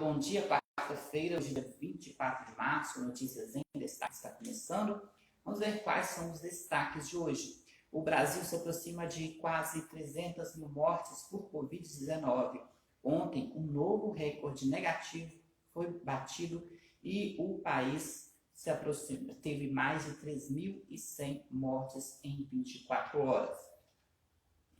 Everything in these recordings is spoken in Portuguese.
bom dia. Quarta-feira, hoje é dia 24 de março, Notícias em Destaque está começando. Vamos ver quais são os destaques de hoje. O Brasil se aproxima de quase 300 mil mortes por Covid-19. Ontem, um novo recorde negativo foi batido e o país teve mais de 3.100 mortes em 24 horas.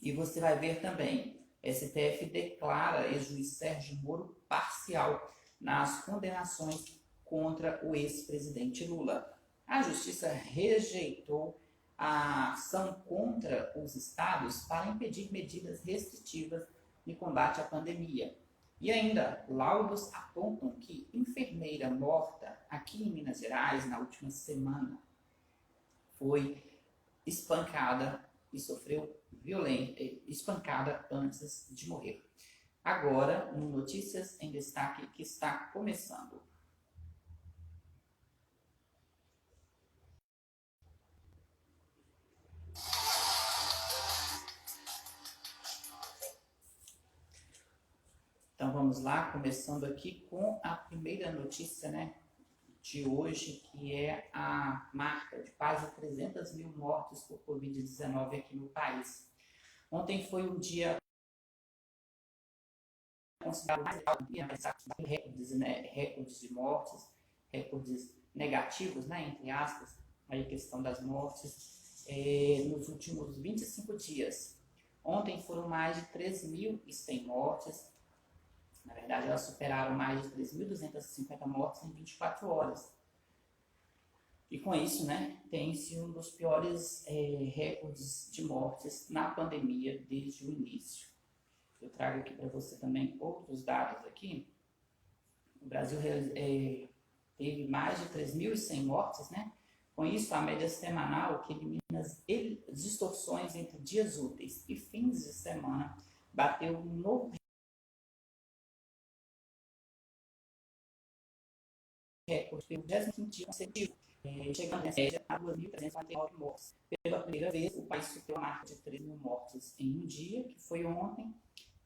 E você vai ver também, STF declara ex-juiz Sérgio Moro parcial nas condenações contra o ex-presidente Lula. A Justiça rejeitou a ação contra os estados para impedir medidas restritivas de combate à pandemia. E ainda, laudos apontam que enfermeira morta aqui em Minas Gerais na última semana foi espancada e sofreu espancada antes de morrer. Agora, no Notícias em Destaque que está começando. Então vamos lá, começando aqui com a primeira notícia, de hoje, que é a marca de quase 300 mil mortes por Covid-19 aqui no país. Ontem foi um dia considerado mais alto, recordes de mortes, recordes negativos, entre aspas, aí a questão das mortes, nos últimos 25 dias. Ontem foram mais de 3.100 mortes. Na verdade, elas superaram mais de 3.250 mortes em 24 horas. E com isso, tem-se um dos piores recordes de mortes na pandemia desde o início. Eu trago aqui para você também outros dados aqui. O Brasil teve mais de 3.100 mortes, Com isso, a média semanal, que elimina as distorções entre dias úteis e fins de semana, bateu um novo recorde pelo 25º dia consecutivo, chegando em média a 2.349 mortes. Pela primeira vez, o país superou a marca de 3.000 mortes em um dia, que foi ontem,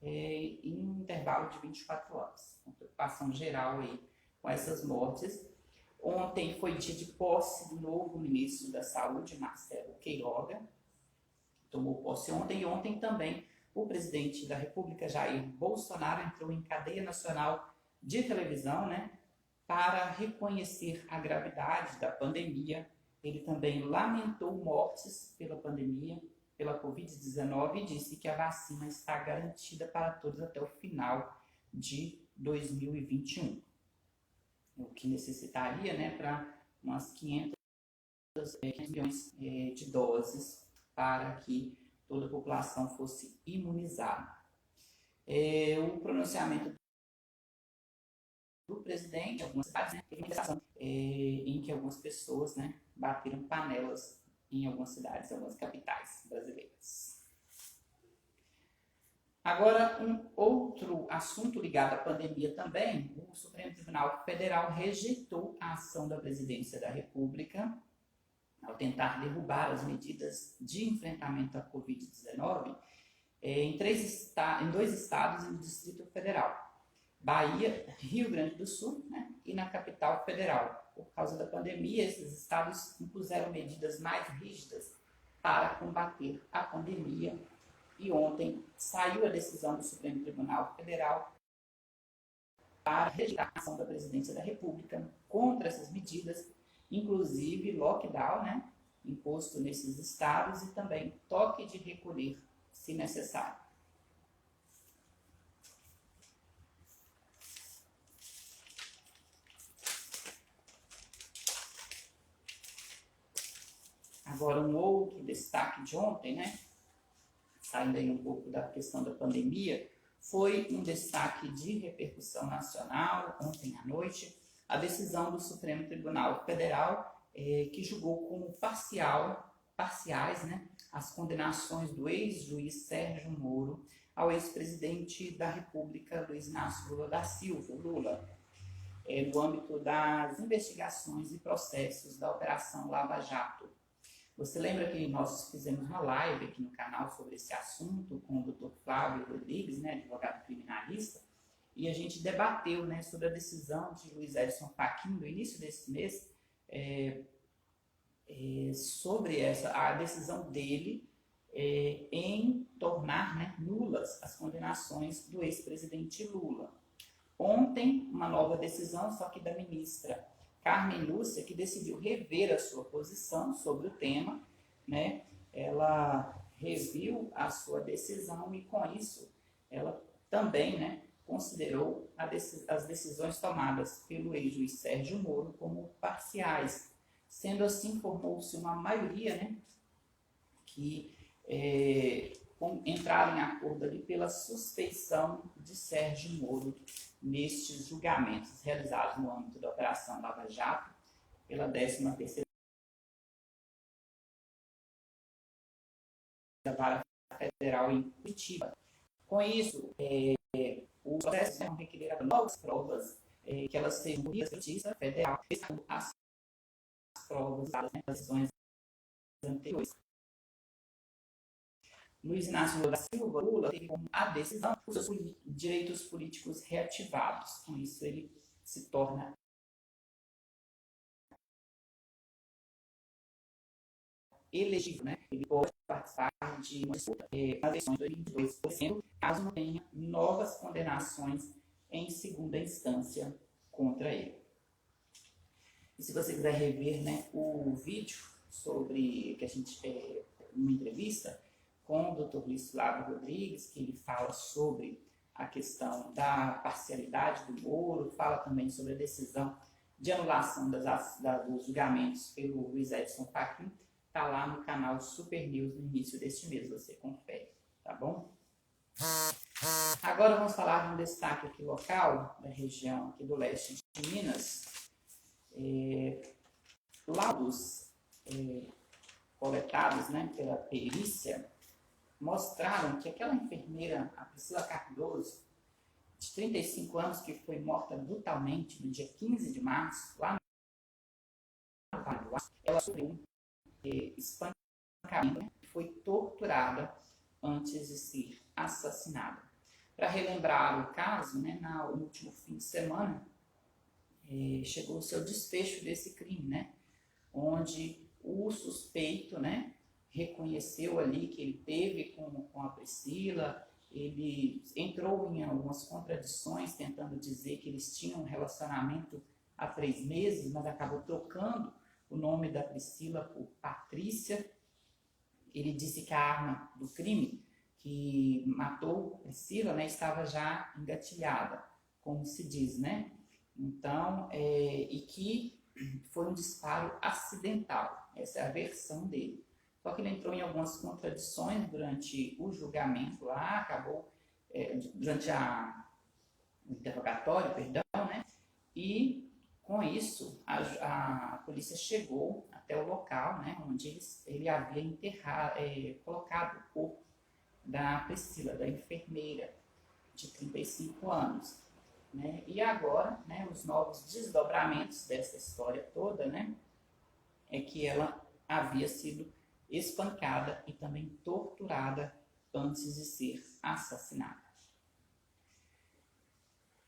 em um intervalo de 24 horas. Uma preocupação geral aí com essas mortes. Ontem foi dia de posse do novo ministro da Saúde, Marcelo Queiroga, que tomou posse ontem. E ontem também o presidente da República, Jair Bolsonaro, entrou em cadeia nacional de televisão, para reconhecer a gravidade da pandemia. Ele também lamentou mortes pela pandemia, pela Covid-19, e disse que a vacina está garantida para todos até o final de 2021. O que necessitaria, para umas 500 milhões de doses para que toda a população fosse imunizada. O pronunciamento do presidente, algumas cidades, teve uma manifestação em que algumas pessoas, bateram panelas em algumas cidades, algumas capitais brasileiras. Agora, um outro assunto ligado à pandemia também, o Supremo Tribunal Federal rejeitou a ação da Presidência da República ao tentar derrubar as medidas de enfrentamento à Covid-19 em dois estados e no Distrito Federal. Bahia, Rio Grande do Sul, e na capital federal. Por causa da pandemia, esses estados impuseram medidas mais rígidas para combater a pandemia. E ontem saiu a decisão do Supremo Tribunal Federal para rejeitar a ação da Presidência da República contra essas medidas, inclusive lockdown, imposto nesses estados, e também toque de recolher, se necessário. Agora, um outro destaque de ontem, saindo aí um pouco da questão da pandemia, foi um destaque de repercussão nacional, ontem à noite, a decisão do Supremo Tribunal Federal, que julgou como parciais, as condenações do ex-juiz Sérgio Moro ao ex-presidente da República, Luiz Inácio Lula da Silva, Lula, no âmbito das investigações e processos da Operação Lava Jato. Você lembra que nós fizemos uma live aqui no canal sobre esse assunto com o Dr. Flávio Rodrigues, advogado criminalista, e a gente debateu, né, sobre a decisão de Luiz Edson Fachin no início desse mês, sobre a decisão dele em tornar, né, nulas as condenações do ex-presidente Lula. Ontem, uma nova decisão, só que da ministra Carmen Lúcia, que decidiu rever a sua posição sobre o tema, né? Ela reviu a sua decisão e, com isso, ela também, né, considerou as decisões tomadas pelo ex-juiz Sérgio Moro como parciais. Sendo assim, formou-se uma maioria, né, que entraram em acordo ali pela suspeição de Sérgio Moro nestes julgamentos realizados no âmbito da Operação Lava Jato pela 13ª Vara Federal em Curitiba. Com isso, os processos vão requerer novas provas que elas sejam punidas pela Justiça Federal, as provas das decisões anteriores. Luiz Inácio Lula da Silva Lula teve como a decisão os seus direitos políticos reativados. Com isso, ele se torna elegível, né? Ele pode participar de uma disputa nas eleições de 2022, por exemplo, caso não tenha novas condenações em segunda instância contra ele. E se você quiser rever, né, o vídeo sobre que a gente uma entrevista com o Dr. Luiz Flávio Rodrigues, que ele fala sobre a questão da parcialidade do Moro, fala também sobre a decisão de anulação dos julgamentos pelo Luiz Edson Fachin, está lá no canal Super News no início deste mês, você confere, tá bom? Agora vamos falar de um destaque aqui local, da região aqui do leste de Minas. Laudos coletados, né, pela perícia mostraram que aquela enfermeira, a Priscila Cardoso, de 35 anos, que foi morta brutalmente no dia 15 de março, lá no Vale do Aço, ela sofreu um espancamento e foi torturada antes de ser assassinada. Para relembrar o caso, né, no último fim de semana, chegou o seu desfecho desse crime, né, onde o suspeito, né, reconheceu ali que ele teve com a Priscila, ele entrou em algumas contradições, tentando dizer que eles tinham um relacionamento há 3 meses, mas acabou trocando o nome da Priscila por Patrícia. Ele disse que a arma do crime que matou Priscila, né, estava já engatilhada, como se diz, né? Então, e que foi um disparo acidental, essa é a versão dele. Só que ele entrou em algumas contradições durante o julgamento lá, acabou, durante o interrogatório, perdão, né? E com isso a polícia chegou até o local, né, onde ele havia colocado o corpo da Priscila, da enfermeira de 35 anos. Né? E agora, né, os novos desdobramentos dessa história toda, né, é que ela havia sido espancada e também torturada antes de ser assassinada.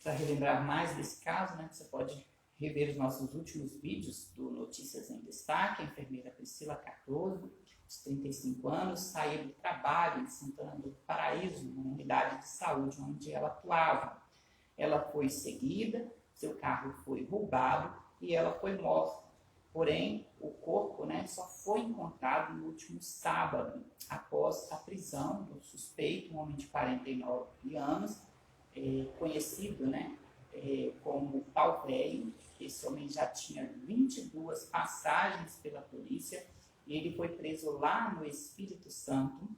Para relembrar mais desse caso, né, você pode rever os nossos últimos vídeos do Notícias em Destaque. A enfermeira Priscila Cardoso, de 35 anos, saiu do trabalho em Santana do Paraíso, numa unidade de saúde onde ela atuava. Ela foi seguida, seu carro foi roubado e ela foi morta. Porém, o corpo, né, só foi encontrado no último sábado, após a prisão do suspeito, um homem de 49 anos, conhecido, né, como Pau Velho. Esse homem já tinha 22 passagens pela polícia e ele foi preso lá no Espírito Santo.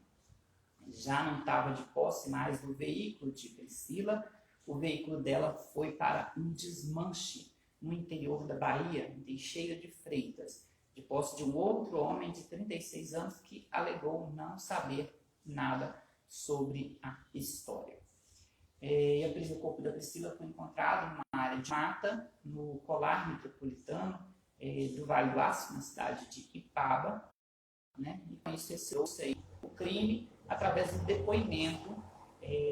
Já não estava de posse mais do veículo de Priscila. O veículo dela foi para um desmanche no interior da Bahia, em Teixeira de Freitas, de posse de um outro homem de 36 anos que alegou não saber nada sobre a história. O corpo da Priscila foi encontrado numa área de mata, no colar metropolitano do Vale do Aço, na cidade de Ipaba, né? E conheceu-se aí o crime através do depoimento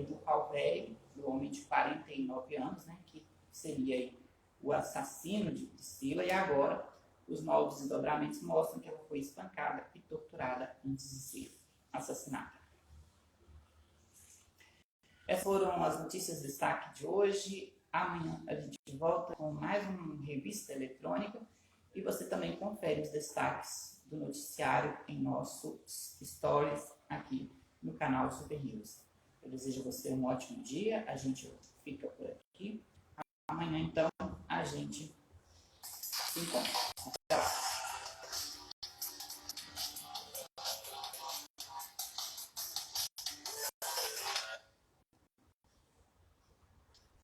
do Pau Velho, do homem de 49 anos, né, que seria aí o assassino de Priscila, e agora os novos desdobramentos mostram que ela foi espancada e torturada antes de ser assassinada. Essas foram as notícias de destaque de hoje. Amanhã a gente volta com mais uma revista eletrônica e você também confere os destaques do noticiário em nossos stories aqui no canal Super News. Eu desejo a você um ótimo dia, a gente fica por aqui. Amanhã, então, a gente se encontra. Tchau.